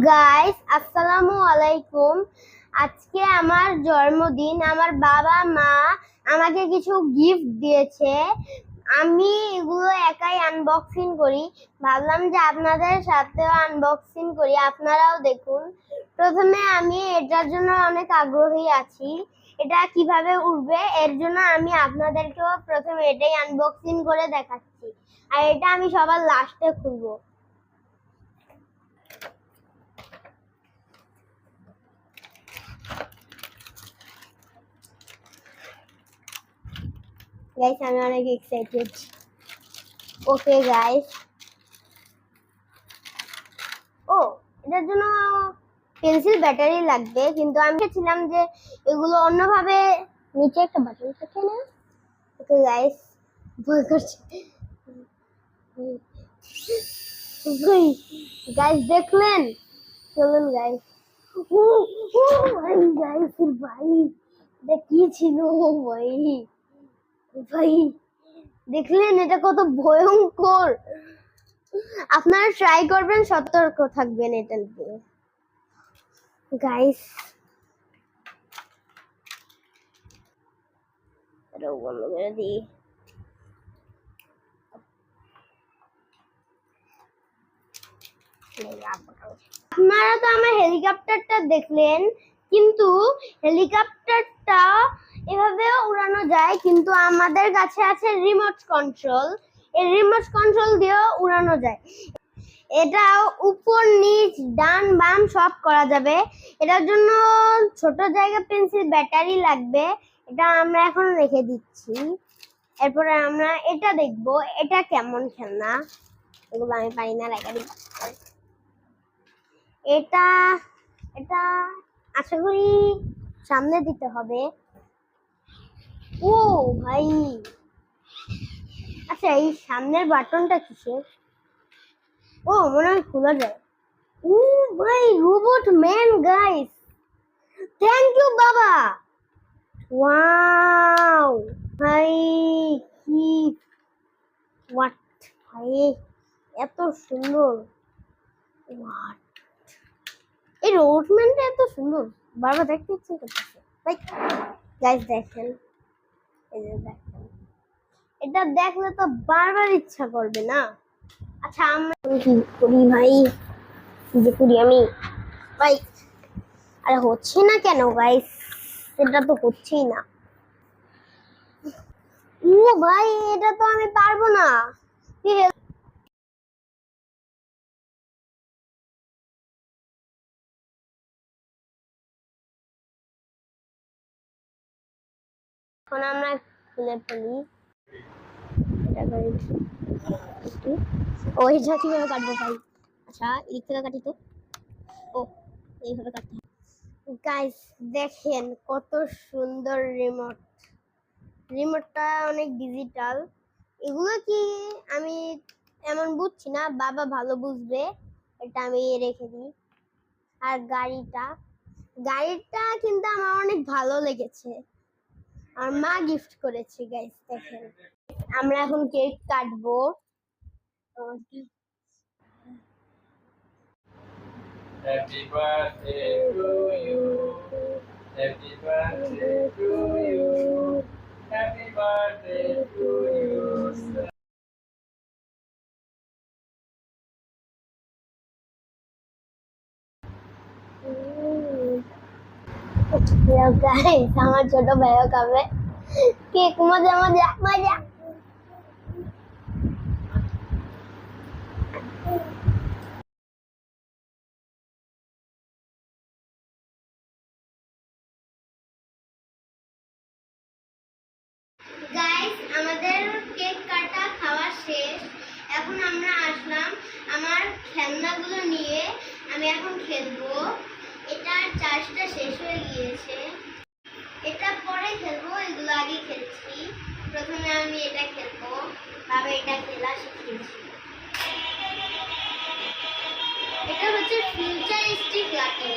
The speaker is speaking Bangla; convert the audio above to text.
গাইস, আসসালামু আলাইকুম। আজকে আমার জন্মদিন। আমার বাবা মা আমাকে কিছু গিফট দিয়েছে। আমি এগুলো একাই আনবক্সিং করি। ভাবলাম যে আপনাদের সাথেও আনবক্সিং করি, আপনারাও দেখুন। প্রথমে আমি এটার জন্য অনেক আগ্রহী আছি। এটা কিভাবে উঠবে এর জন্য আমি আপনাদেরকেও প্রথমে এটাই আনবক্সিং করে দেখাচ্ছি, আর এটা আমি সবার লাস্টে খুলবো। গাইস, আমি অনেক এক্সাইটেড। ওকে গাইস, এটার জন্য পেন্সিল ব্যাটারি লাগবে, কিন্তু আমি ভেবেছিলাম যে এগুলো অন্যভাবে নিচে একটা বাটন থাকে না। ওকে গাইস, ভয় করছে। গাইস দেখলেন? চলুন গাইস। ভাই গাইস, ভাই এটা কি ছিল? ভাই ভাই দেখলেন এটা কত ভয়ঙ্কর? আপনারা ট্রাই করবেন, সতর্ক থাকবেন এটা নিয়ে গাইস। এটা বন্ধ করে দিই। আপনারা তো আমার হেলিকপ্টারটা দেখলেন, কিন্তু হেলিকপ্টারটা এভাবেও উড়ানো যায়, কিন্তু আমাদের কাছে আছে রিমোট কন্ট্রোল। এই রিমোট কন্ট্রোল দিয়েও উড়ানো যায়। এটা উপর নিচ ডান বাম সব করা যাবে। এটার জন্য ছোট জায়গা পেন্সিল ব্যাটারি লাগবে। এটা আমরা এখন রেখে দিচ্ছি। এরপরে আমরা এটা দেখব, এটা কেমন খেলনা। এগুলো আমি পারি না, রেখে দিই। এটা এটা আশা করি সামনে দিতে হবে। ও ভাই, আচ্ছা এই সামনের বাটনটা কিসের? ও মনে হয় খোলা যায়। ও ভাই, robot man guys, thank you বাবা। ওয়াও ভাই, কি হোয়াট ভাই, এত সুন্দর। হোয়াট, এই রোবট ম্যানটা এত সুন্দর, বারবার দেখতে ইচ্ছে করতেছে। ভাই গাইস দেখেন, এই যে দেখেন, এটা দেখলে তো বারবার ইচ্ছা করবে না? আচ্ছা আমরা কি করি ভাই, কি যে করি আমি ভাই। আরে হচ্ছে না কেন গাইস? এটা তো হচ্ছেই না। ও ভাই, এটা তো আমি পারবো না। এখন আমরা খুলে ফেলি। ও এটা কিভাবে কাটবো ভাই? আচ্ছা এদিক থেকে কাটি তো। ও এইভাবে কাটতে হবে। গাইস দেখেন কত সুন্দর রিমোট। রিমোটটা অনেক ডিজিটাল। এগুলো কি আমি এমন বুঝছি না, বাবা ভালো বুঝবে। এটা আমি রেখে দিই। আর গাড়িটা কিন্তু আমার অনেক ভালো লেগেছে, আর মা গিফট করেছে। গাইস দেখেন, আমরা এখন কেক কাটবো। Happy birthday to you. Happy birthday to you. Happy birthday to you. Guys আমার ছোট ভাইও খাবে কেক। মজা মজা মজা। গাইস আমাদের কেক কাটা খাওয়া শেষ। এখন আমরা আসলাম আমার খেলনাগুলো নিয়ে। আমি এখন খেলবো। এটার চার্জটা শেষ হয়ে গিয়েছে, এটা পরে খেলবো। এগুলো আগে খেলছি। প্রথমে আমি এটা খেলবো, বাবা এটা খেলা শিখিয়েছি। এটা হচ্ছে ফিউচারিস্টিক লাঠি।